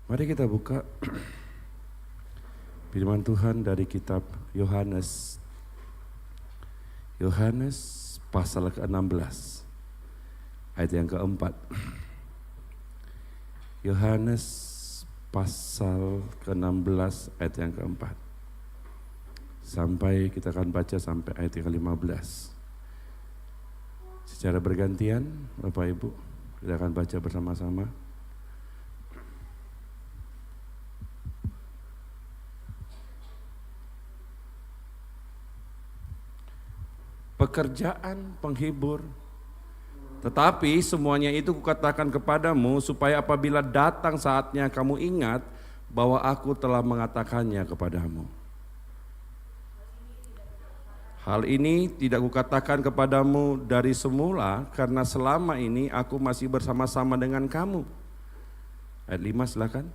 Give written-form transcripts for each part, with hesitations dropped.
Mari kita buka firman Tuhan dari kitab Yohanes. Yohanes pasal ke-16 ayat yang keempat. Yohanes pasal ke-16 ayat yang keempat. Sampai kita akan baca sampai ayat yang ke-15. Secara bergantian Bapak Ibu, kita akan baca bersama-sama. Pekerjaan penghibur, tetapi semuanya itu kukatakan kepadamu supaya apabila datang saatnya kamu ingat bahwa aku telah mengatakannya kepadamu. Hal ini tidak kukatakan kepadamu dari semula karena selama ini aku masih bersama-sama dengan kamu. Ayat 5 silakan.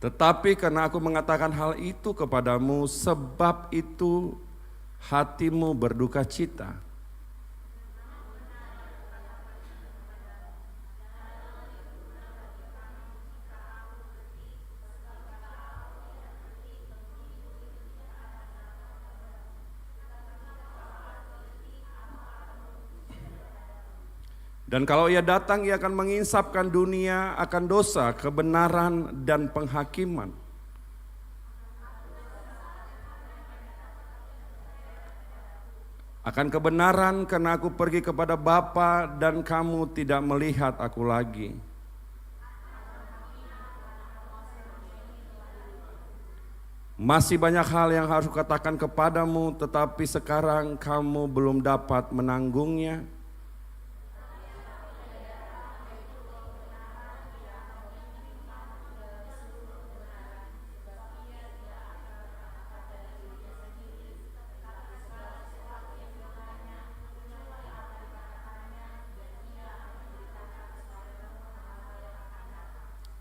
Tetapi karena aku mengatakan hal itu kepadamu, sebab itu hatimu berduka cita. Dan kalau ia datang, ia akan menginsapkan dunia akan dosa, kebenaran, dan penghakiman. Akan kebenaran karena aku pergi kepada Bapa dan kamu tidak melihat aku lagi. Masih banyak hal yang harus kukatakan kepadamu, tetapi sekarang kamu belum dapat menanggungnya.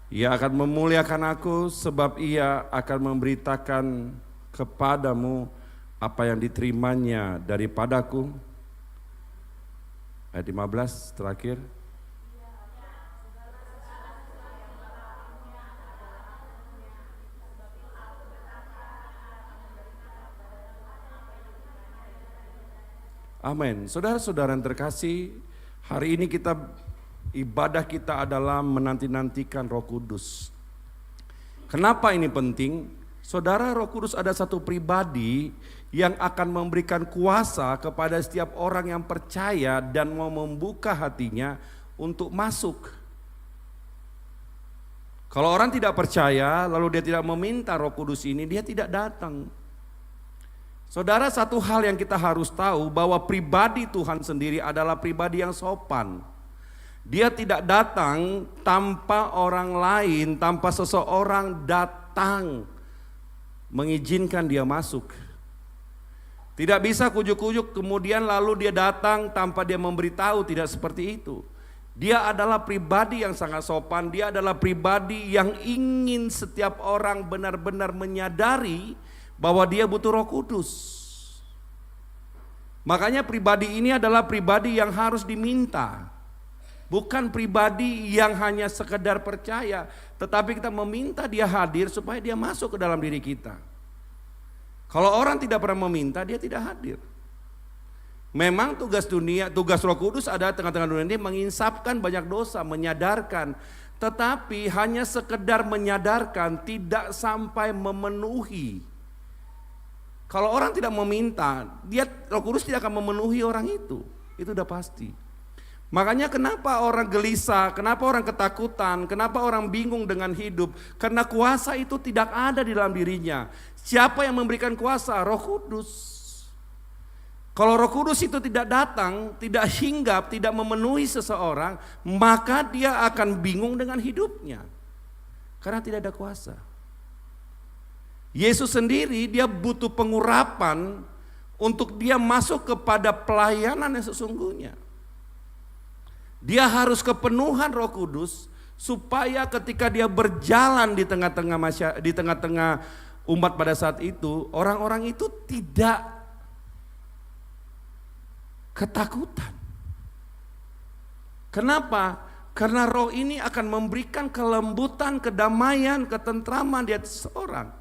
Ia akan memuliakan aku sebab ia akan memberitakan kepadamu apa yang diterimanya daripadaku. Ayat 15 terakhir. Amin. Saudara-saudara yang terkasih, hari ini ibadah kita adalah menanti-nantikan Roh Kudus. Kenapa ini penting? Saudara, Roh Kudus ada satu pribadi yang akan memberikan kuasa kepada setiap orang yang percaya dan mau membuka hatinya untuk masuk. Kalau orang tidak percaya lalu dia tidak meminta Roh Kudus ini, dia tidak datang. Saudara, satu hal yang kita harus tahu bahwa pribadi Tuhan sendiri adalah pribadi yang sopan. Dia tidak datang tanpa orang lain, tanpa seseorang datang mengizinkan dia masuk. Tidak bisa kujuk-kujuk kemudian lalu dia datang tanpa dia memberitahu, tidak seperti itu. Dia adalah pribadi yang sangat sopan, dia adalah pribadi yang ingin setiap orang benar-benar menyadari bahwa dia butuh Roh Kudus. Makanya pribadi ini adalah pribadi yang harus diminta. Bukan pribadi yang hanya sekedar percaya, tetapi kita meminta dia hadir supaya dia masuk ke dalam diri kita. Kalau orang tidak pernah meminta, dia tidak hadir. Memang tugas Roh Kudus ada tengah-tengah dunia ini menginsapkan banyak dosa, menyadarkan. Tetapi hanya sekedar menyadarkan, tidak sampai memenuhi. Kalau orang tidak meminta, Roh Kudus tidak akan memenuhi orang itu udah pasti. Makanya kenapa orang gelisah, kenapa orang ketakutan, kenapa orang bingung dengan hidup? Karena kuasa itu tidak ada di dalam dirinya. Siapa yang memberikan kuasa? Roh Kudus. Kalau Roh Kudus itu tidak datang, tidak hinggap, tidak memenuhi seseorang, maka dia akan bingung dengan hidupnya. Karena tidak ada kuasa. Yesus sendiri dia butuh pengurapan untuk dia masuk kepada pelayanan yang sesungguhnya. Dia harus kepenuhan Roh Kudus supaya ketika dia berjalan di tengah-tengah umat pada saat itu, orang-orang itu tidak ketakutan. Kenapa? Karena roh ini akan memberikan kelembutan, kedamaian, ketentraman di atas seorang.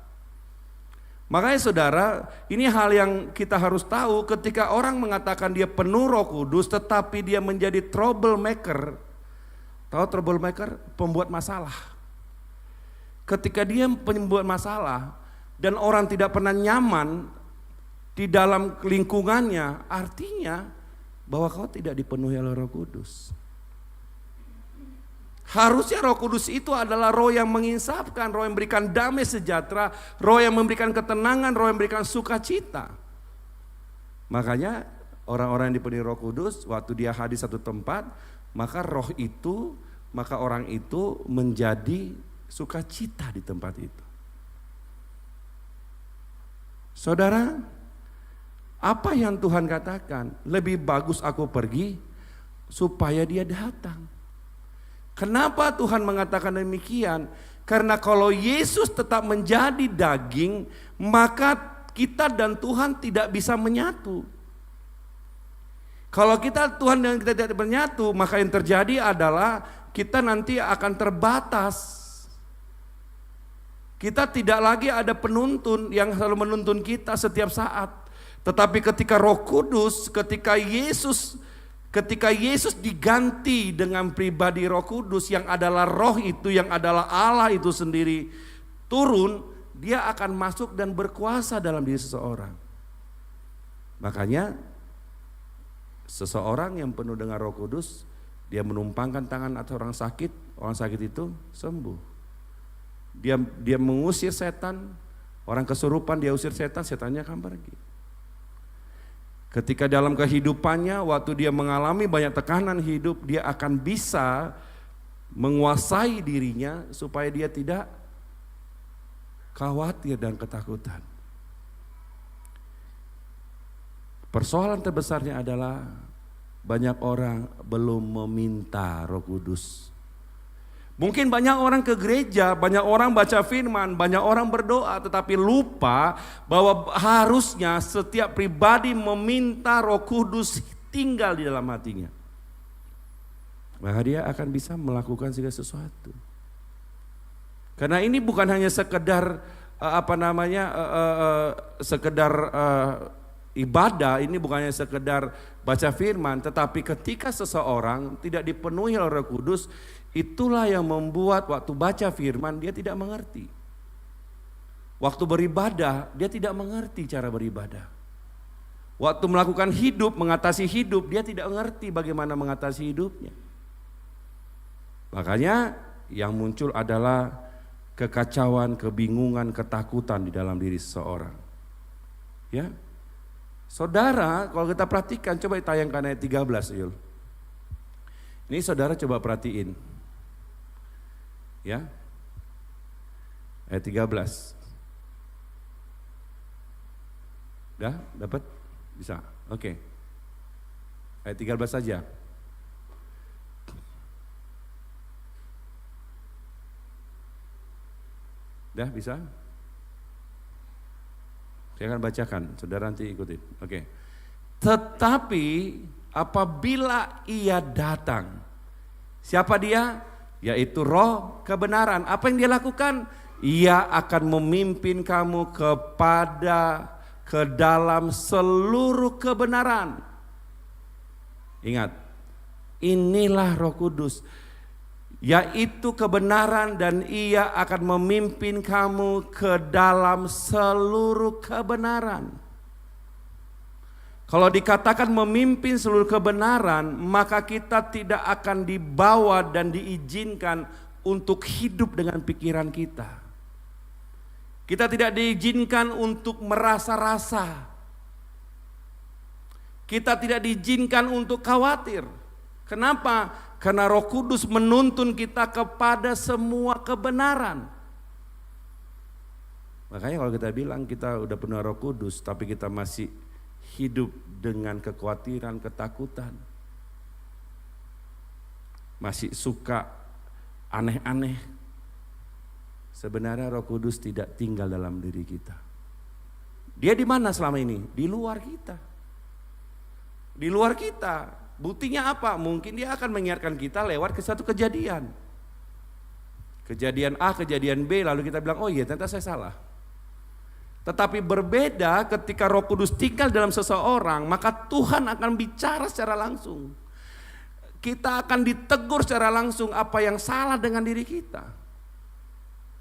Makanya saudara, ini hal yang kita harus tahu ketika orang mengatakan dia penuh Roh Kudus tetapi dia menjadi troublemaker. Tahu troublemaker? Pembuat masalah. Ketika dia pembuat masalah dan orang tidak pernah nyaman di dalam lingkungannya, artinya bahwa kau tidak dipenuhi oleh Roh Kudus. Harusnya Roh Kudus itu adalah roh yang menginsafkan, roh yang memberikan damai sejahtera, roh yang memberikan ketenangan, roh yang memberikan sukacita. Makanya orang-orang yang dipenuhi Roh Kudus waktu dia hadir satu tempat, maka orang itu menjadi sukacita di tempat itu. Saudara, apa yang Tuhan katakan? Lebih bagus aku pergi supaya dia datang. Kenapa Tuhan mengatakan demikian? Karena kalau Yesus tetap menjadi daging, maka kita dan Tuhan tidak bisa menyatu. Kalau Tuhan dan kita tidak menyatu, maka yang terjadi adalah kita nanti akan terbatas. Kita tidak lagi ada penuntun yang selalu menuntun kita setiap saat. Tetapi ketika Roh Kudus, ketika Yesus diganti dengan pribadi Roh Kudus yang adalah roh itu, yang adalah Allah itu sendiri turun, dia akan masuk dan berkuasa dalam diri seseorang. Makanya seseorang yang penuh dengan Roh Kudus, dia menumpangkan tangan atas orang sakit itu sembuh. Dia mengusir setan, orang kesurupan dia usir setan, setannya akan pergi. Ketika dalam kehidupannya, waktu dia mengalami banyak tekanan hidup, dia akan bisa menguasai dirinya supaya dia tidak khawatir dan ketakutan. Persoalan terbesarnya adalah banyak orang belum meminta Roh Kudus. Mungkin banyak orang ke gereja, banyak orang baca firman, banyak orang berdoa, tetapi lupa bahwa harusnya setiap pribadi meminta Roh Kudus tinggal di dalam hatinya. Maka dia akan bisa melakukan segala sesuatu. Karena ini bukan hanya sekedar ibadah, ini bukannya sekedar baca firman, tetapi ketika seseorang tidak dipenuhi oleh Roh Kudus, itulah yang membuat waktu baca firman dia tidak mengerti. Waktu beribadah dia tidak mengerti cara beribadah. Waktu melakukan hidup, mengatasi hidup, dia tidak mengerti bagaimana mengatasi hidupnya. Makanya yang muncul adalah kekacauan, kebingungan, ketakutan di dalam diri seseorang. Ya. Saudara, kalau kita perhatikan, coba tayangkan ayat 13, Yul. Ini saudara coba perhatiin. Ya. Ayat 13. Udah, dapat? Bisa. Oke. Ayat 13 saja. Udah, bisa? Saya akan bacakan, saudara nanti ikutin. Oke. Tetapi apabila ia datang, siapa dia? Yaitu Roh kebenaran. Apa yang dia lakukan? Ia akan memimpin kamu ke dalam seluruh kebenaran. Ingat, inilah Roh Kudus, yaitu kebenaran, dan ia akan memimpin kamu ke dalam seluruh kebenaran. Kalau dikatakan memimpin seluruh kebenaran, maka kita tidak akan dibawa dan diizinkan untuk hidup dengan pikiran kita. Kita tidak diizinkan untuk merasa-rasa. Kita tidak diizinkan untuk khawatir. Kenapa? Karena Roh Kudus menuntun kita kepada semua kebenaran. Makanya kalau kita bilang kita udah penuh Roh Kudus, tapi kita masih hidup dengan kekhawatiran, ketakutan, masih suka aneh-aneh, sebenarnya Roh Kudus tidak tinggal dalam diri kita. Dia di mana selama ini? Di luar kita. Di luar kita. Buktinya apa? Mungkin dia akan mengingatkan kita lewat ke satu kejadian. Kejadian A, kejadian B, lalu kita bilang, oh iya ternyata saya salah. Tetapi berbeda ketika Roh Kudus tinggal dalam seseorang, maka Tuhan akan bicara secara langsung. Kita akan ditegur secara langsung apa yang salah dengan diri kita.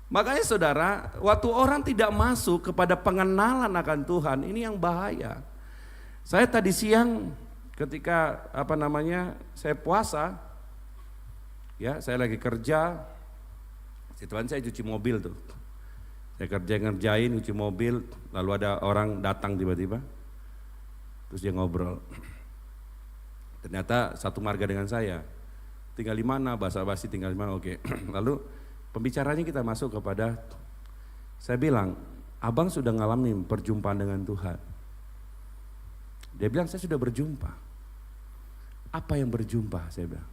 Makanya saudara, waktu orang tidak masuk kepada pengenalan akan Tuhan, ini yang bahaya. Saya tadi siang ketika saya puasa, ya saya lagi kerja, situan saya cuci mobil tuh. Saya ngerjain cuci mobil, lalu ada orang datang tiba-tiba, terus dia ngobrol. Ternyata satu marga dengan saya, tinggal di mana, basa-basi tinggal di mana, oke. Lalu pembicaranya kita masuk kepada, saya bilang, abang sudah ngalamin perjumpaan dengan Tuhan. Dia bilang, saya sudah berjumpa. Apa yang berjumpa? Saya bilang,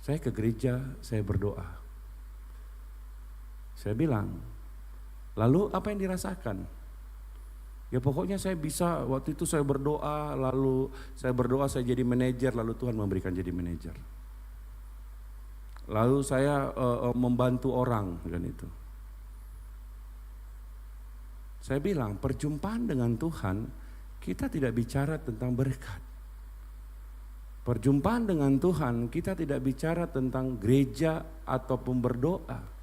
saya ke gereja, saya berdoa. Saya bilang, lalu apa yang dirasakan? Ya pokoknya saya bisa, waktu itu saya berdoa, lalu saya jadi manajer, lalu Tuhan memberikan jadi manajer. Lalu saya membantu orang kan itu. Saya bilang, perjumpaan dengan Tuhan, kita tidak bicara tentang berkat. Perjumpaan dengan Tuhan, kita tidak bicara tentang gereja ataupun berdoa.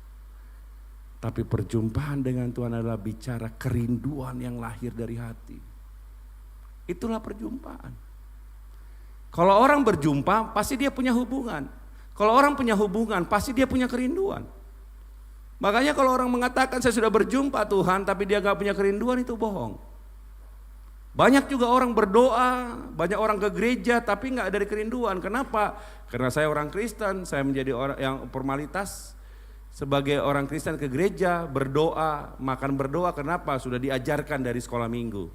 Tapi perjumpaan dengan Tuhan adalah bicara kerinduan yang lahir dari hati. Itulah perjumpaan. Kalau orang berjumpa, pasti dia punya hubungan. Kalau orang punya hubungan, pasti dia punya kerinduan. Makanya kalau orang mengatakan saya sudah berjumpa Tuhan, tapi dia gak punya kerinduan, itu bohong. Banyak juga orang berdoa, banyak orang ke gereja, tapi gak ada kerinduan. Kenapa? Karena saya orang Kristen, saya menjadi orang yang formalitas. Sebagai orang Kristen ke gereja, berdoa, makan berdoa, kenapa? Sudah diajarkan dari sekolah minggu.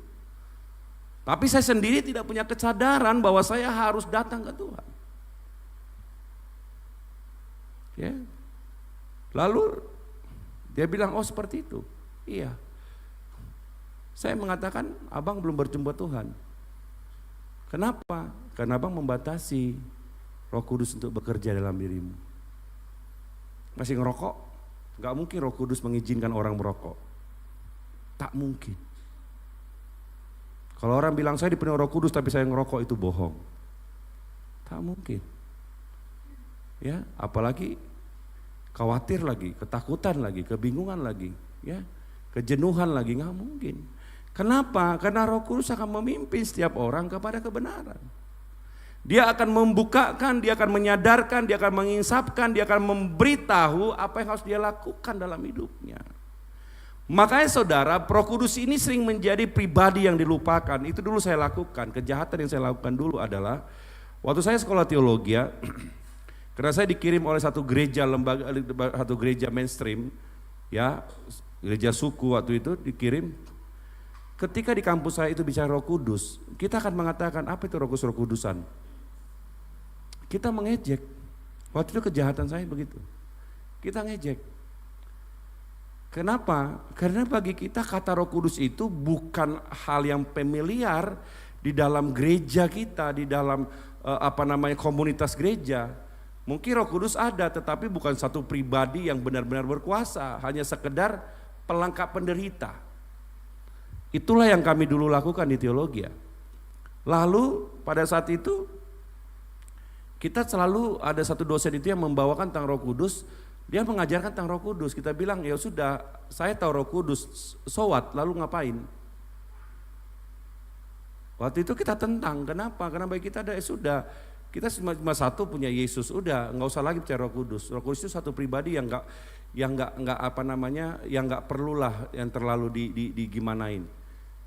Tapi saya sendiri tidak punya kesadaran bahwa saya harus datang ke Tuhan. Ya. Lalu dia bilang, oh seperti itu. Iya. Saya mengatakan, abang belum berjumpa Tuhan. Kenapa? Karena abang membatasi Roh Kudus untuk bekerja dalam dirimu. Masih ngerokok? Gak mungkin Roh Kudus mengizinkan orang merokok. Tak mungkin. Kalau orang bilang saya dipenuhi Roh Kudus tapi saya ngerokok, itu bohong. Tak mungkin. Ya, apalagi khawatir lagi, ketakutan lagi, kebingungan lagi, ya, kejenuhan lagi, gak mungkin. Kenapa? Karena Roh Kudus akan memimpin setiap orang kepada kebenaran. Dia akan membukakan, dia akan menyadarkan, dia akan menginsapkan, dia akan memberitahu apa yang harus dia lakukan dalam hidupnya. Makanya saudara, Roh Kudus ini sering menjadi pribadi yang dilupakan. Itu dulu saya lakukan, kejahatan yang saya lakukan dulu adalah waktu saya sekolah teologi, karena saya dikirim oleh satu gereja satu gereja mainstream, ya, gereja suku waktu itu dikirim. Ketika di kampus saya itu bicara Roh Kudus, kita akan mengatakan apa itu Roh Kudus, Roh Kudusan. Kita mengejek. Waktu itu kejahatan saya begitu. Kita ngejek. Kenapa? Karena bagi kita kata Roh Kudus itu bukan hal yang familiar di dalam gereja kita, di dalam komunitas gereja. Mungkin Roh Kudus ada, tetapi bukan satu pribadi yang benar-benar berkuasa, hanya sekedar pelengkap penderita. Itulah yang kami dulu lakukan di teologi. Lalu pada saat itu kita selalu ada satu dosen itu yang membawakan tentang Roh Kudus. Dia mengajarkan tentang Roh Kudus. Kita bilang, ya sudah, saya tahu Roh Kudus, so what? Lalu ngapain? Waktu itu kita tentang, kenapa? Karena bagi kita ada, sudah, kita cuma satu punya Yesus, udah, nggak usah lagi percaya Roh Kudus. Roh Kudus itu satu pribadi yang nggak perlulah yang terlalu digimanain.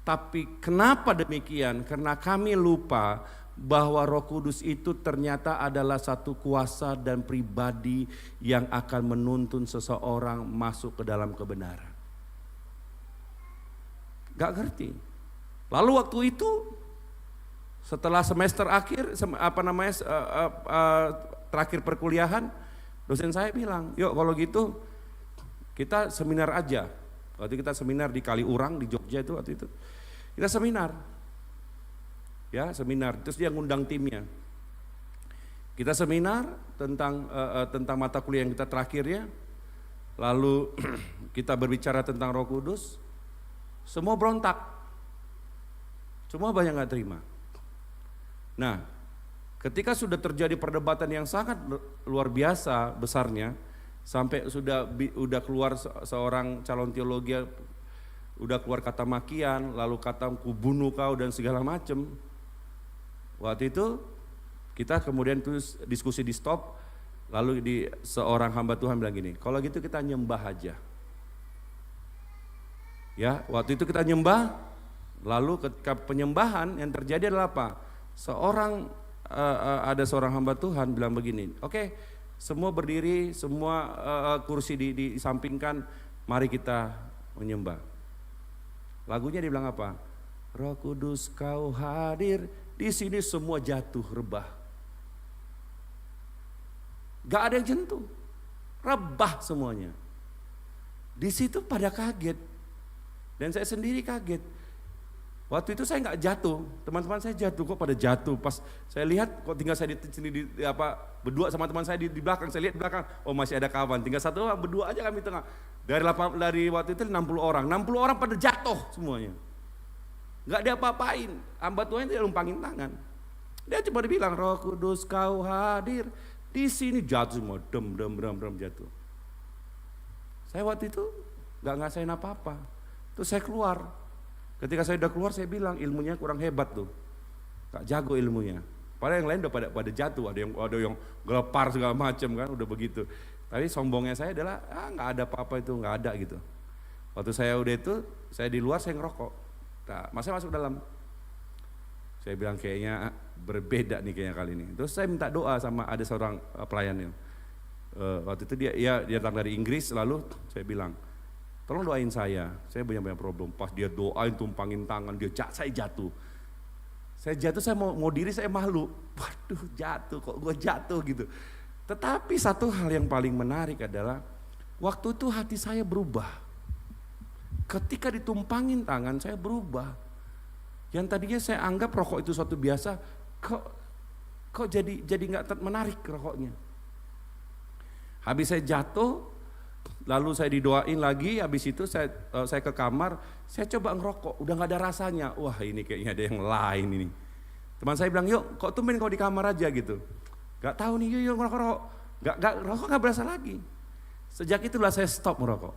Tapi kenapa demikian? Karena kami lupa bahwa Roh Kudus itu ternyata adalah satu kuasa dan pribadi yang akan menuntun seseorang masuk ke dalam kebenaran. Gak ngerti. Lalu waktu itu setelah semester akhir terakhir perkuliahan, dosen saya bilang, yuk kalau gitu Kita seminar aja. Waktu kita seminar di Kaliurang di Jogja itu waktu itu. Kita seminar. Ya, seminar. Terus dia ngundang timnya. Kita seminar tentang mata kuliah yang kita terakhirnya. Lalu kita berbicara tentang Roh Kudus. Semua berontak. Semua banyak gak terima. Nah, ketika sudah terjadi perdebatan yang sangat luar biasa besarnya, sampai udah keluar seorang calon teologi, udah keluar kata makian, lalu kata kubunuh kau dan segala macam. Waktu itu kita kemudian terus diskusi di stop, lalu seorang hamba Tuhan bilang gini, kalau gitu kita nyembah aja. Ya, waktu itu kita nyembah, lalu ketika penyembahan yang terjadi adalah apa? Ada seorang hamba Tuhan bilang begini, oke, semua berdiri, semua kursi disampingkan, mari kita menyembah. Lagunya dibilang apa? Roh Kudus kau hadir, di sini semua jatuh rebah. Gak ada yang jentuh, rebah semuanya. Di situ pada kaget, dan saya sendiri kaget. Waktu itu saya nggak jatuh, teman-teman saya jatuh, kok pada jatuh. Pas saya lihat, kok tinggal saya berdua sama teman saya di belakang. Saya lihat di belakang, oh masih ada kawan. Tinggal satu orang, berdua aja kami tengah. Dari waktu itu 60 orang pada jatuh semuanya. Nggak ada apa-apain. Hamba Tuhan dia lumpangin tangan. Dia cuma dibilang, Roh Kudus kau hadir. Di sini jatuh semua, dem jatuh. Saya waktu itu nggak ngasain apa-apa. Terus saya keluar. Ketika saya udah keluar saya bilang ilmunya kurang hebat tuh, gak jago ilmunya. Padahal yang lain udah pada jatuh, ada yang gelepar segala macam kan, udah begitu. Tapi sombongnya saya adalah nggak ada apa-apa itu, nggak ada gitu. Waktu saya udah itu, saya di luar saya ngerokok. Nah, masih masuk dalam. Saya bilang kayaknya berbeda nih kayaknya kali ini. Terus saya minta doa sama ada seorang pelayannya. Waktu itu dia datang dari Inggris, lalu saya bilang, tolong doain saya banyak problem. Pas dia doain, tumpangin tangan, saya jatuh. Saya mau diri, saya malu. Waduh jatuh, kok gue jatuh gitu. Tetapi satu hal yang paling menarik adalah, waktu itu hati saya berubah. Ketika ditumpangin tangan, saya berubah. Yang tadinya saya anggap rokok itu suatu biasa, kok jadi gak menarik rokoknya. Habis saya jatuh, lalu saya didoain lagi, habis itu saya ke kamar, saya coba ngerokok, udah gak ada rasanya. Wah ini kayaknya ada yang lain ini. Teman saya bilang, yuk kok tumben kau di kamar aja gitu. Gak tahu nih, yuk ngerokok. Rokok gak berasa lagi. Sejak itulah saya stop merokok.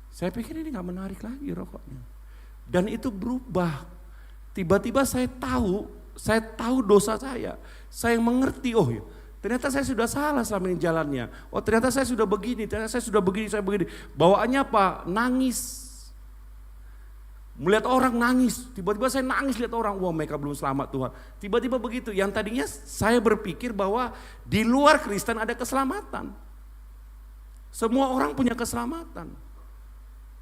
Saya pikir ini gak menarik lagi rokoknya. Dan itu berubah. Tiba-tiba saya tahu dosa saya. Saya mengerti, oh ya, ternyata saya sudah salah selama ini jalannya. Oh ternyata saya sudah begini, ternyata saya sudah begini. Bawaannya apa? Nangis. Melihat orang nangis, tiba-tiba saya nangis lihat orang, wah mereka belum selamat Tuhan. Tiba-tiba begitu, yang tadinya saya berpikir bahwa di luar Kristen ada keselamatan. Semua orang punya keselamatan.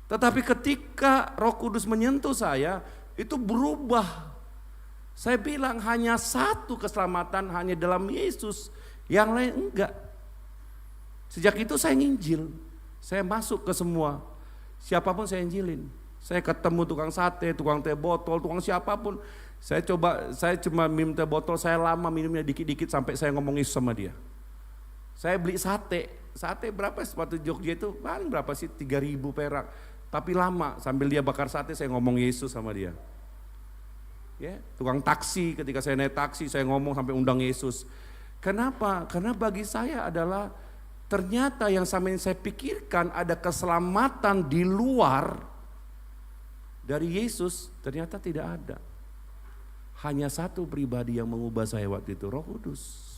Tetapi ketika Roh Kudus menyentuh saya, itu berubah. Saya bilang hanya satu keselamatan, hanya dalam Yesus. Yang lain enggak. Sejak itu saya nginjil. Saya masuk ke semua. Siapapun saya injilin. Saya ketemu tukang sate, tukang teh botol, tukang siapapun. Saya cuma minum teh botol, saya lama minumnya dikit-dikit sampai saya ngomong Yesus sama dia. Saya beli sate. Sate berapa sepatu Jogja itu? Paling berapa sih? 3.000 perak. Tapi lama sambil dia bakar sate saya ngomong Yesus sama dia. Ya, tukang taksi, ketika saya naik taksi saya ngomong sampai undang Yesus. Kenapa? Karena bagi saya adalah ternyata yang sama yang saya pikirkan ada keselamatan di luar dari Yesus, ternyata tidak ada. Hanya satu pribadi yang mengubah saya waktu itu, Roh Kudus.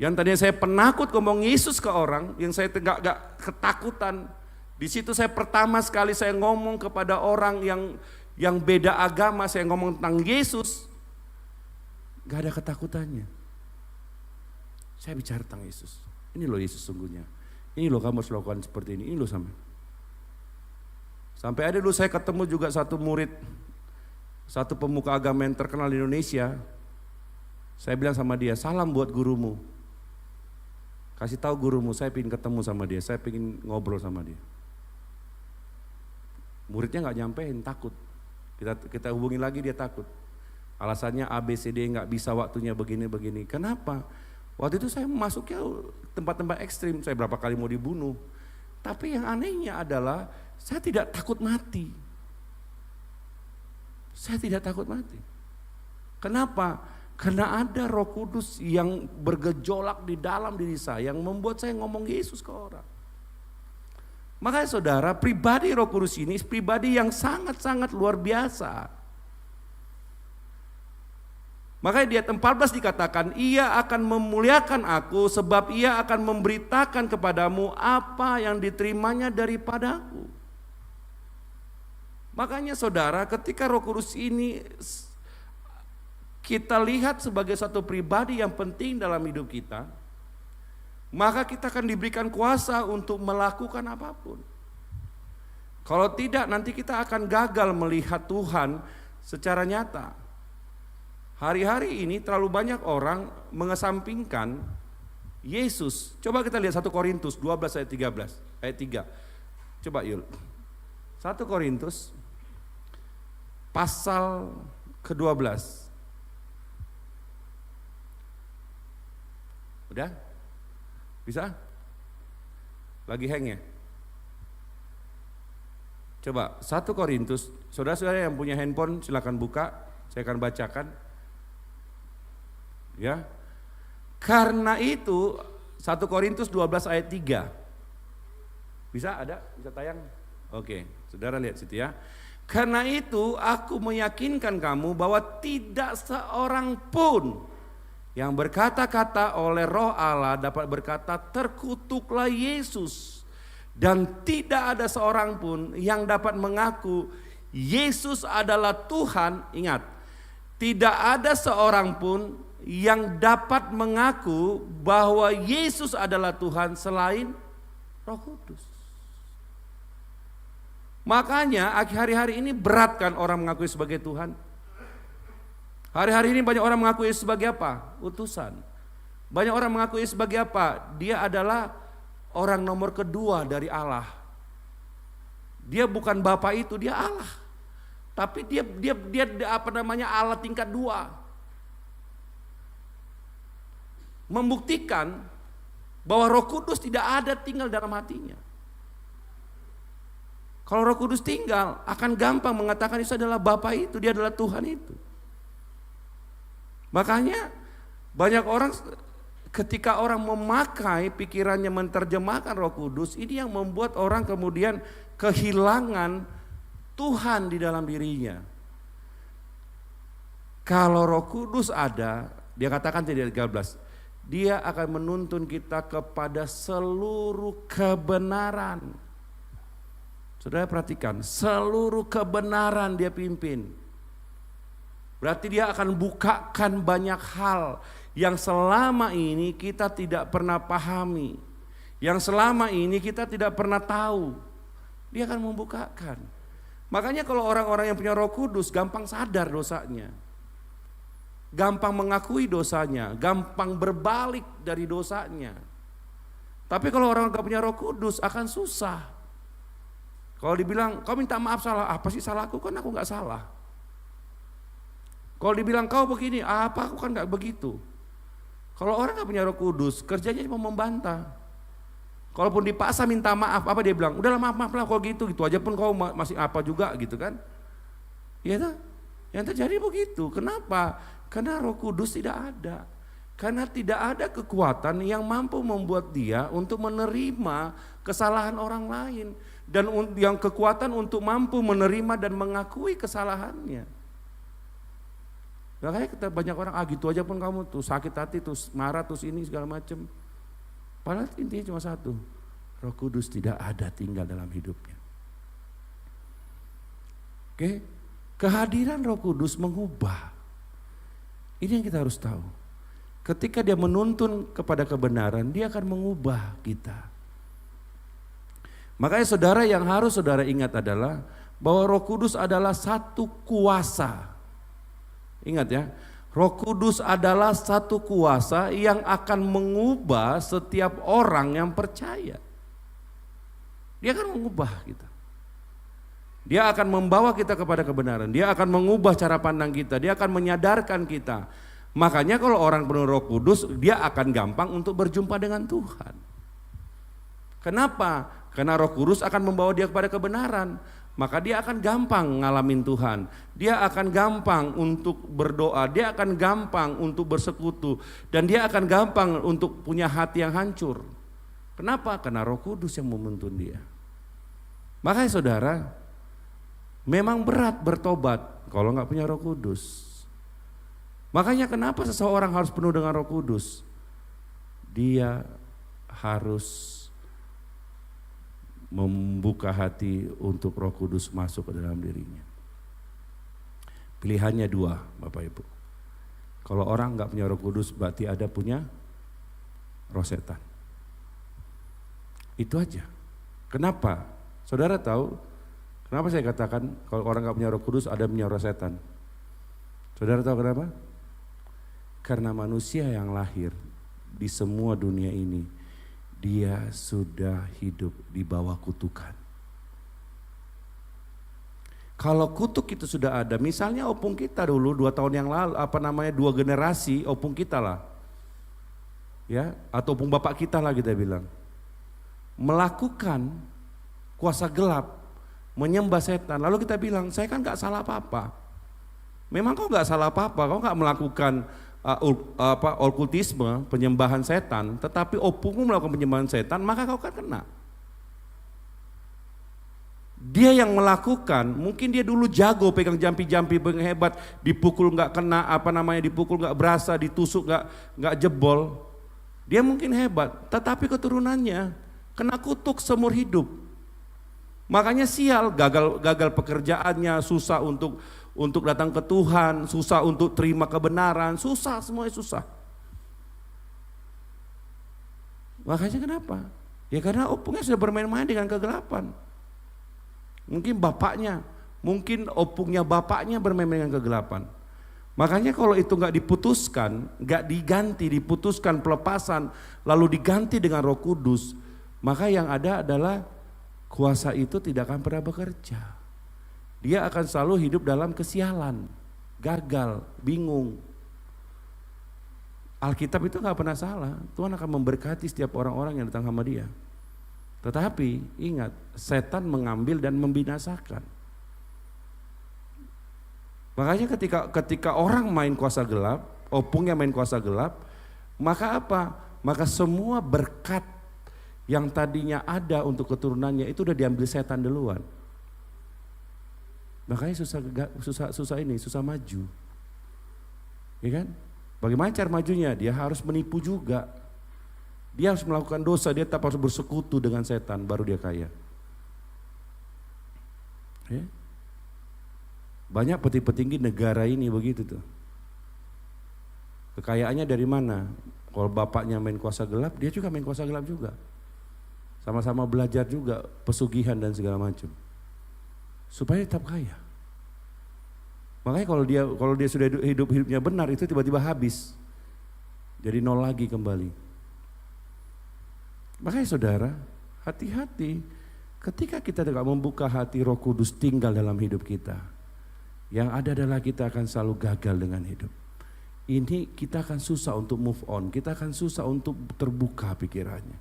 Yang tadinya saya penakut ngomong Yesus ke orang, yang saya gak ketakutan. Di situ saya pertama sekali saya ngomong kepada orang yang beda agama, saya ngomong tentang Yesus, gak ada ketakutannya. Saya bicara tentang Yesus. Ini loh Yesus sungguhnya. Ini loh kamu harus lakukan seperti ini loh sampai ada dulu saya ketemu juga satu murid, satu pemuka agama yang terkenal di Indonesia. Saya bilang sama dia, salam buat gurumu. Kasih tahu gurumu, saya ingin ketemu sama dia, saya ingin ngobrol sama dia. Muridnya nggak nyampein, takut. Kita hubungi lagi, dia takut. Alasannya ABCD nggak bisa, waktunya begini-begini. Kenapa? Waktu itu saya masuknya tempat-tempat ekstrim, saya berapa kali mau dibunuh. Tapi yang anehnya adalah saya tidak takut mati. Saya tidak takut mati. Kenapa? Karena ada Roh Kudus yang bergejolak di dalam diri saya yang membuat saya ngomong Yesus ke orang. Makanya saudara, pribadi Roh Kudus ini pribadi yang sangat-sangat luar biasa. Makanya di ayat 14 dikatakan, ia akan memuliakan aku sebab ia akan memberitakan kepadamu apa yang diterimanya daripadaku. Makanya saudara, ketika Roh Kudus ini kita lihat sebagai satu pribadi yang penting dalam hidup kita, maka kita akan diberikan kuasa untuk melakukan apapun. Kalau tidak, nanti kita akan gagal melihat Tuhan secara nyata. Hari-hari ini terlalu banyak orang mengesampingkan Yesus. Coba kita lihat 1 Korintus 12 ayat 13, ayat 3. Coba Yul. 1 Korintus pasal ke-12. Udah? Bisa? Lagi hang ya? Coba 1 Korintus, saudara-saudara yang punya handphone silakan buka, saya akan bacakan. Ya. Karena itu 1 Korintus 12 ayat 3. Bisa ada? Bisa tayang? Oke, saudara lihat situ ya. Karena itu aku meyakinkan kamu bahwa tidak seorang pun yang berkata-kata oleh Roh Allah dapat berkata terkutuklah Yesus, dan tidak ada seorang pun yang dapat mengaku Yesus adalah Tuhan. Ingat, tidak ada seorang pun yang dapat mengaku bahwa Yesus adalah Tuhan selain Roh Kudus. Makanya hari-hari ini berat kan orang mengakui sebagai Tuhan. Hari-hari ini banyak orang mengakui sebagai apa? Utusan. Banyak orang mengakui sebagai apa? Dia adalah orang nomor kedua dari Allah. Dia bukan Bapa itu, dia Allah. Tapi dia Allah tingkat 2. Membuktikan bahwa Roh Kudus tidak ada tinggal dalam hatinya. Kalau Roh Kudus tinggal, akan gampang mengatakan itu adalah Bapa itu, dia adalah Tuhan itu. Makanya banyak orang ketika orang memakai pikirannya menerjemahkan Roh Kudus, ini yang membuat orang kemudian kehilangan Tuhan di dalam dirinya. Kalau Roh Kudus ada, dia katakan di ayat 13, dia akan menuntun kita kepada seluruh kebenaran. Saudara perhatikan, seluruh kebenaran dia pimpin. Berarti dia akan bukakan banyak hal yang selama ini kita tidak pernah pahami. Yang selama ini kita tidak pernah tahu. Dia akan membukakan. Makanya kalau orang-orang yang punya Roh Kudus gampang sadar dosanya. Gampang mengakui dosanya, gampang berbalik dari dosanya. Tapi kalau orang gak punya Roh Kudus akan susah. Kalau dibilang kau minta maaf salah, apa sih salahku? Kan aku gak salah. Kalau dibilang kau begini, apa aku kan gak begitu. Kalau orang gak punya Roh Kudus, kerjanya cuma membantah. Kalaupun dipaksa minta maaf, apa dia bilang? Udahlah maaf lah kalau gitu aja pun kau masih apa juga gitu kan. Iya tak? Yang terjadi begitu. Kenapa? Karena Roh Kudus tidak ada. Karena tidak ada kekuatan yang mampu membuat dia untuk menerima kesalahan orang lain. Dan yang kekuatan untuk mampu menerima dan mengakui kesalahannya. Makanya kita banyak orang, gitu aja pun kamu tuh sakit hati, tuh marah, tuh ini segala macam. Padahal intinya cuma satu, Roh Kudus tidak ada tinggal dalam hidupnya. Oke, kehadiran Roh Kudus mengubah. Ini yang kita harus tahu. Ketika dia menuntun kepada kebenaran, dia akan mengubah kita. Makanya saudara, yang harus saudara ingat adalah bahwa Roh Kudus adalah satu kuasa. Ingat ya, Roh Kudus adalah satu kuasa yang akan mengubah setiap orang yang percaya. Dia akan mengubah kita. Dia akan membawa kita kepada kebenaran. Dia akan mengubah cara pandang kita. Dia akan menyadarkan kita. Makanya kalau orang penuh Roh Kudus, dia akan gampang untuk berjumpa dengan Tuhan. Kenapa? Karena Roh Kudus akan membawa dia kepada kebenaran. Maka dia akan gampang ngalamin Tuhan. Dia akan gampang untuk berdoa. Dia akan gampang untuk bersekutu. Dan dia akan gampang untuk punya hati yang hancur. Kenapa? Karena Roh Kudus yang menuntun dia. Makanya saudara, memang berat bertobat kalau nggak punya Roh Kudus. Makanya kenapa seseorang harus penuh dengan Roh Kudus? Dia harus membuka hati untuk Roh Kudus masuk ke dalam dirinya. Pilihannya dua, Bapak Ibu. Kalau orang nggak punya Roh Kudus, berarti ada punya roh setan. Itu aja. Kenapa? Saudara tahu kenapa saya katakan kalau orang nggak punya Roh Kudus ada punya roh setan? Saudara tahu kenapa? Karena manusia yang lahir di semua dunia ini, dia sudah hidup di bawah kutukan. Kalau kutuk itu sudah ada, misalnya opung kita dulu 2 tahun yang lalu, 2 generasi opung kita lah, ya, atau opung bapak kita lah kita bilang, melakukan kuasa gelap, menyembah setan. Lalu kita bilang, saya kan nggak salah apa-apa. Memang kau nggak salah apa-apa, kau nggak melakukan okultisme, penyembahan setan, tetapi opungmu melakukan penyembahan setan, maka kau akan kena. Dia yang melakukan, mungkin dia dulu jago pegang jampi-jampi hebat, dipukul nggak kena, dipukul nggak berasa, ditusuk nggak jebol. Dia mungkin hebat, tetapi keturunannya kena kutuk seumur hidup. Makanya sial, gagal pekerjaannya, susah untuk datang ke Tuhan, susah untuk terima kebenaran, susah, semuanya susah. Makanya kenapa? Ya karena opungnya sudah bermain-main dengan kegelapan. Mungkin bapaknya, mungkin opungnya bapaknya bermain-main dengan kegelapan. Makanya kalau itu nggak diputuskan, nggak diganti, diputuskan pelepasan, lalu diganti dengan Roh Kudus, maka yang ada adalah kuasa itu tidak akan pernah bekerja. Dia akan selalu hidup dalam kesialan, gagal, bingung. Alkitab itu gak pernah salah, Tuhan akan memberkati setiap orang-orang yang datang sama dia. Tetapi ingat, setan mengambil dan membinasakan. Makanya ketika orang main kuasa gelap, opungnya main kuasa gelap, maka apa? Maka semua berkat yang tadinya ada untuk keturunannya itu udah diambil setan duluan. Makanya susah maju. Ya kan? Bagaimana cara majunya? Dia harus menipu juga. Dia harus melakukan dosa, dia tetap harus bersekutu dengan setan, baru dia kaya. Ya? Banyak petinggi negara ini begitu tuh. Kekayaannya dari mana? Kalau bapaknya main kuasa gelap, dia juga main kuasa gelap juga. Sama-sama belajar juga pesugihan dan segala macam. Supaya tetap kaya. Makanya kalau dia sudah hidupnya benar, itu tiba-tiba habis. Jadi nol lagi kembali. Makanya saudara, hati-hati ketika kita tidak membuka hati, Roh Kudus tinggal dalam hidup kita. Yang ada adalah kita akan selalu gagal dengan hidup. Ini kita akan susah untuk move on, kita akan susah untuk terbuka pikirannya.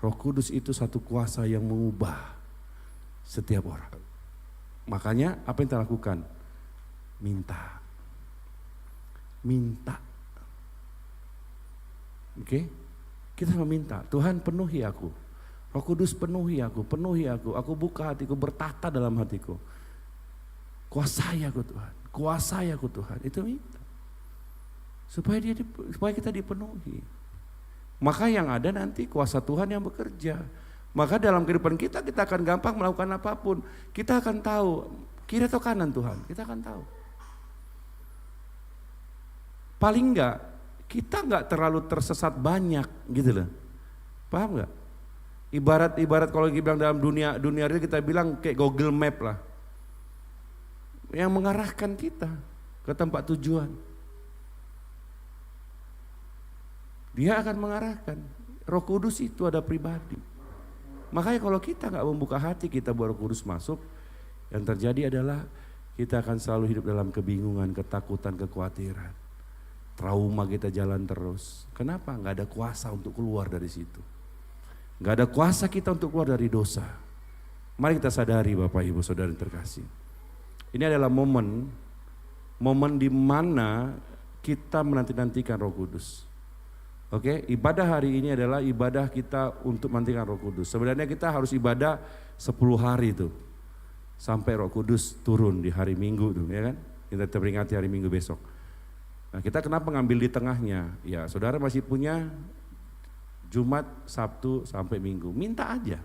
Roh Kudus itu satu kuasa yang mengubah setiap orang. Makanya apa yang kita lakukan? Minta. Oke? Kita meminta, Tuhan penuhi aku. Roh Kudus penuhi aku. Aku buka hatiku, bertata dalam hatiku. Kuasai aku Tuhan. Itu minta. Supaya kita dipenuhi. Maka yang ada nanti kuasa Tuhan yang bekerja. Maka dalam kehidupan kita akan gampang melakukan apapun. Kita akan tahu kiri atau kanan Tuhan, kita akan tahu. Paling enggak, kita enggak terlalu tersesat banyak gitu loh. Paham enggak? Ibarat kalau kita bilang dalam dunia real, kita bilang kayak Google Map lah. Yang mengarahkan kita ke tempat tujuan. Dia akan mengarahkan. Roh Kudus itu ada pribadi. Makanya kalau kita gak membuka hati kita buat Roh Kudus masuk, yang terjadi adalah kita akan selalu hidup dalam kebingungan, ketakutan, kekhawatiran. Trauma kita jalan terus. Kenapa? Gak ada kuasa untuk keluar dari situ. Gak ada kuasa kita untuk keluar dari dosa. Mari kita sadari Bapak Ibu Saudara yang terkasih. Ini adalah momen di mana kita menanti-nantikan Roh Kudus. Oke, ibadah hari ini adalah ibadah kita untuk menantikan Roh Kudus. Sebenarnya kita harus ibadah 10 hari itu sampai Roh Kudus turun di hari Minggu tuh, ya kan? Kita terperingati hari Minggu besok. Nah, kita kenapa ngambil di tengahnya? Ya, saudara masih punya Jumat, Sabtu sampai Minggu. Minta aja.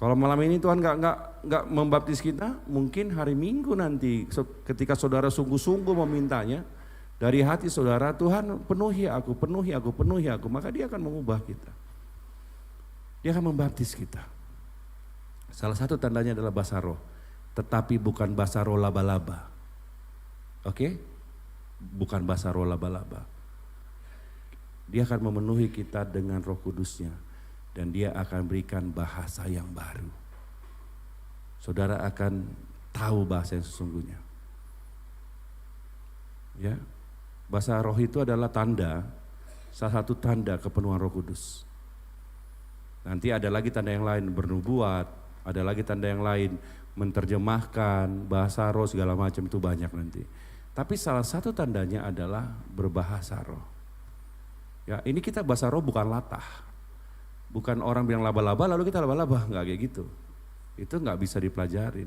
Kalau malam ini Tuhan nggak membaptis kita, mungkin hari Minggu nanti ketika saudara sungguh-sungguh memintanya dari hati saudara, Tuhan penuhi aku, maka Dia akan mengubah kita. Dia akan membaptis kita. Salah satu tandanya adalah basa roh, tetapi bukan basa roh laba-laba. Oke? Bukan basa roh laba-laba. Dia akan memenuhi kita dengan Roh Kudusnya. Dan Dia akan berikan bahasa yang baru. Saudara akan tahu bahasa yang sesungguhnya. Ya, bahasa roh itu adalah tanda, salah satu tanda kepenuhan Roh Kudus. Nanti ada lagi tanda yang lain, bernubuat, ada lagi tanda yang lain, menerjemahkan bahasa roh segala macam, itu banyak nanti. Tapi salah satu tandanya adalah berbahasa roh. Ya, ini kita bahasa roh bukan latah. Bukan orang bilang laba-laba lalu kita laba-laba, enggak kayak gitu. Itu enggak bisa dipelajarin.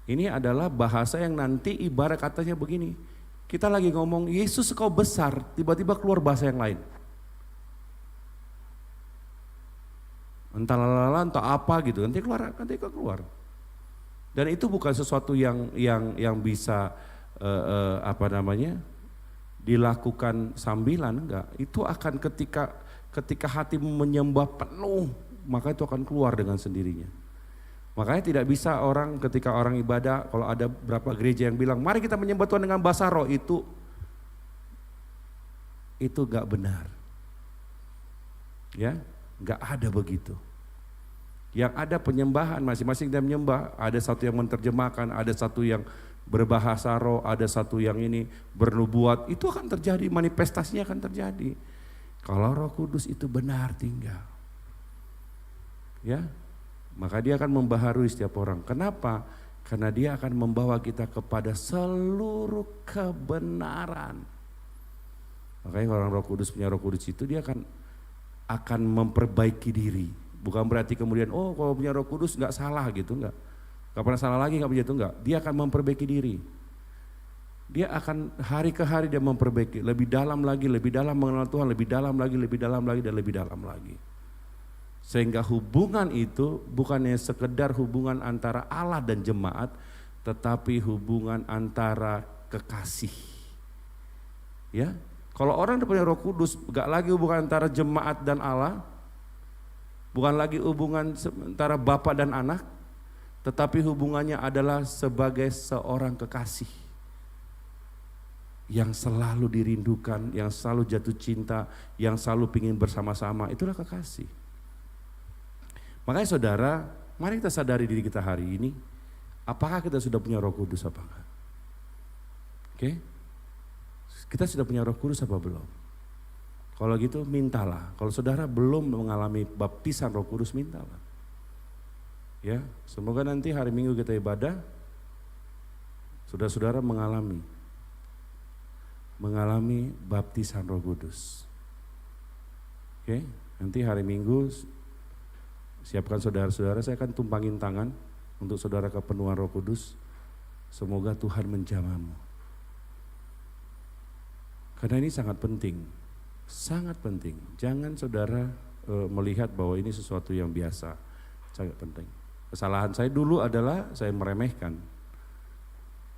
Ini adalah bahasa yang nanti ibarat katanya begini. Kita lagi ngomong Yesus kau besar, tiba-tiba keluar bahasa yang lain. Entah lalala, entah apa gitu, nanti keluar. Dan itu bukan sesuatu yang bisa dilakukan sambilan, enggak. Itu akan ketika hatimu menyembah penuh, maka itu akan keluar dengan sendirinya. Makanya tidak bisa orang ketika orang ibadah, kalau ada beberapa gereja yang bilang mari kita menyembah Tuhan dengan bahasa roh, itu gak benar. Ya, gak ada begitu. Yang ada penyembahan, masing-masing dia menyembah, ada satu yang menerjemahkan, ada satu yang berbahasa roh, ada satu yang ini bernubuat, itu akan terjadi, manifestasinya akan terjadi. Kalau Roh Kudus itu benar tinggal, ya, maka Dia akan membaharui setiap orang. Kenapa? Karena Dia akan membawa kita kepada seluruh kebenaran. Makanya orang Roh Kudus punya Roh Kudus itu dia akan memperbaiki diri. Bukan berarti kemudian kalau punya Roh Kudus nggak salah gitu, nggak pernah salah lagi, nggak begitu, nggak. Dia akan memperbaiki diri. Dia akan hari ke hari dia memperbaiki, lebih dalam lagi, lebih dalam mengenal Tuhan, lebih dalam lagi, dan lebih dalam lagi. Sehingga hubungan itu bukannya sekedar hubungan antara Allah dan jemaat, tetapi hubungan antara kekasih. Ya, kalau orang punya Roh Kudus, gak lagi hubungan antara jemaat dan Allah, bukan lagi hubungan antara Bapa dan anak, tetapi hubungannya adalah sebagai seorang kekasih. Yang selalu dirindukan, yang selalu jatuh cinta, yang selalu ingin bersama-sama, itulah kekasih. Makanya saudara, mari kita sadari diri kita hari ini, apakah kita sudah punya Roh Kudus apa enggak? Oke? Kita sudah punya Roh Kudus apa belum? Kalau gitu mintalah. Kalau saudara belum mengalami baptisan Roh Kudus, mintalah. Ya, semoga nanti hari Minggu kita ibadah, saudara-saudara mengalami baptisan Roh Kudus. Oke, nanti hari Minggu siapkan saudara-saudara, saya akan tumpangin tangan untuk saudara kepenuhan Roh Kudus. Semoga Tuhan menjamahmu. Karena ini sangat penting. Sangat penting. Jangan saudara melihat bahwa ini sesuatu yang biasa. Sangat penting. Kesalahan saya dulu adalah saya meremehkan.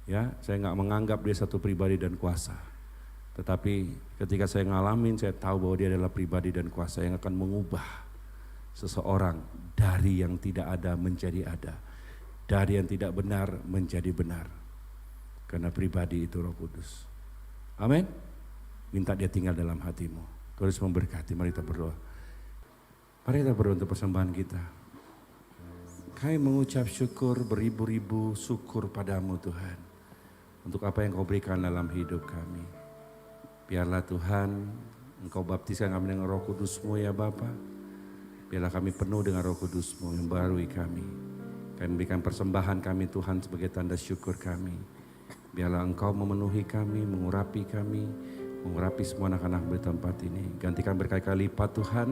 Ya, saya nggak menganggap dia satu pribadi dan kuasa. Tetapi ketika saya ngalamin, saya tahu bahwa dia adalah pribadi dan kuasa yang akan mengubah seseorang dari yang tidak ada menjadi ada, dari yang tidak benar menjadi benar. Karena pribadi itu Roh Kudus. Amin. Minta dia tinggal dalam hatimu. Tuhan Yesus memberkati. Mari kita berdoa. Mari kita berdoa untuk persembahan kita. Kami mengucap syukur beribu-ribu syukur padamu Tuhan. Untuk apa yang kau berikan dalam hidup kami. Biarlah Tuhan Engkau baptiskan kami dengan Roh Kudus-Mu ya Bapa. Biarlah kami penuh dengan Roh Kudus-Mu yang membarui kami. Kami berikan persembahan kami Tuhan sebagai tanda syukur kami. Biarlah Engkau memenuhi kami, mengurapi kami, mengurapi semua anak-anak di tempat ini. Gantikan berkali-kali lipat Tuhan.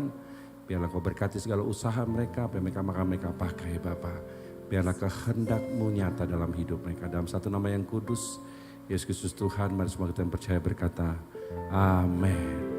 Biarlah Kau berkati segala usaha mereka, apa yang mereka pakai Bapa. Biarlah kehendak-Mu nyata dalam hidup mereka. Dalam satu nama yang kudus, Yesus Kristus Tuhan, mari semua kita yang percaya berkata, amin.